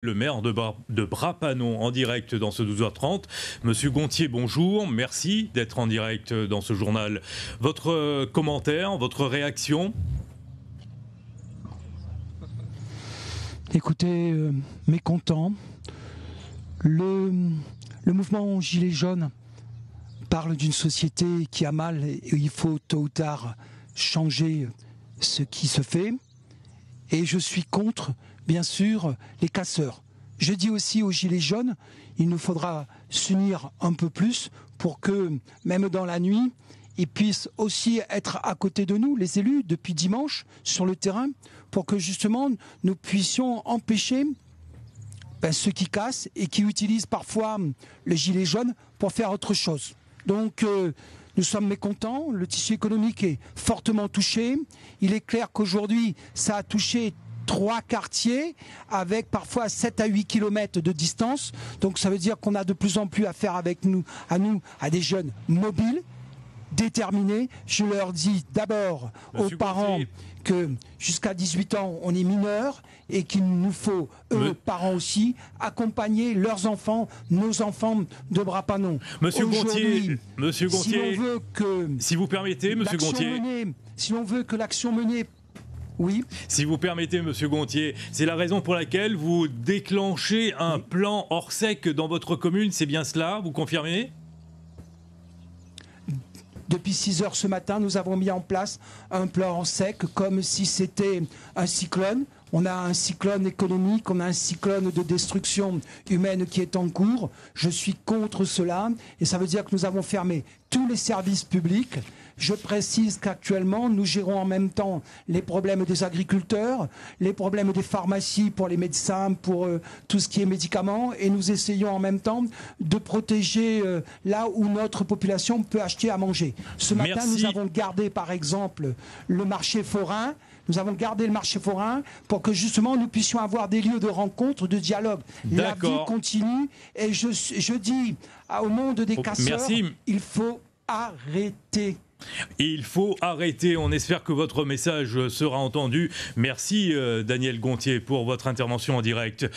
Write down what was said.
Le maire de Brapanon en direct dans ce 12h30. Monsieur Gontier, bonjour. Merci d'être en direct dans ce journal. Votre commentaire, votre réaction? Écoutez, mécontent. Le mouvement Gilets jaunes parle d'une société qui a mal et il faut tôt ou tard changer ce qui se fait. Et je suis contre, bien sûr, les casseurs. Je dis aussi aux Gilets jaunes, il nous faudra s'unir un peu plus pour que, même dans la nuit, ils puissent aussi être à côté de nous, les élus, depuis dimanche, sur le terrain, pour que justement nous puissions empêcher ceux qui cassent et qui utilisent parfois le gilet jaune pour faire autre chose. Donc nous sommes mécontents, le tissu économique est fortement touché. Il est clair qu'aujourd'hui, ça a touché 3 quartiers avec parfois 7 à 8 kilomètres de distance. Donc ça veut dire qu'on a de plus en plus affaire avec nous, à des jeunes mobiles, déterminés. Je leur dis d'abord aux parents que jusqu'à 18 ans, on est mineurs et qu'il nous faut, eux, parents aussi, accompagner leurs enfants, nos enfants de Brapanon. Monsieur Gontier, si on veut que si vous permettez, Monsieur Gontier, si on veut que l'action menée, oui. Si vous permettez, Monsieur Gontier, c'est la raison pour laquelle vous déclenchez un plan Orsec dans votre commune, c'est bien cela, vous confirmez ? Depuis 6 heures ce matin, nous avons mis en place un plan Orsec comme si c'était un cyclone. On a un cyclone économique, on a un cyclone de destruction humaine qui est en cours. Je suis contre cela et ça veut dire que nous avons fermé tous les services publics. Je précise qu'actuellement, nous gérons en même temps les problèmes des agriculteurs, les problèmes des pharmacies pour les médecins, pour tout ce qui est médicaments, et nous essayons en même temps de protéger là où notre population peut acheter à manger. Ce matin, nous avons gardé par exemple le marché forain. Nous avons gardé le marché forain pour que justement nous puissions avoir des lieux de rencontre, de dialogue. La vie continue et je dis au monde des casseurs, il faut arrêter. Il faut arrêter. On espère que votre message sera entendu. Merci Daniel Gontier pour votre intervention en direct.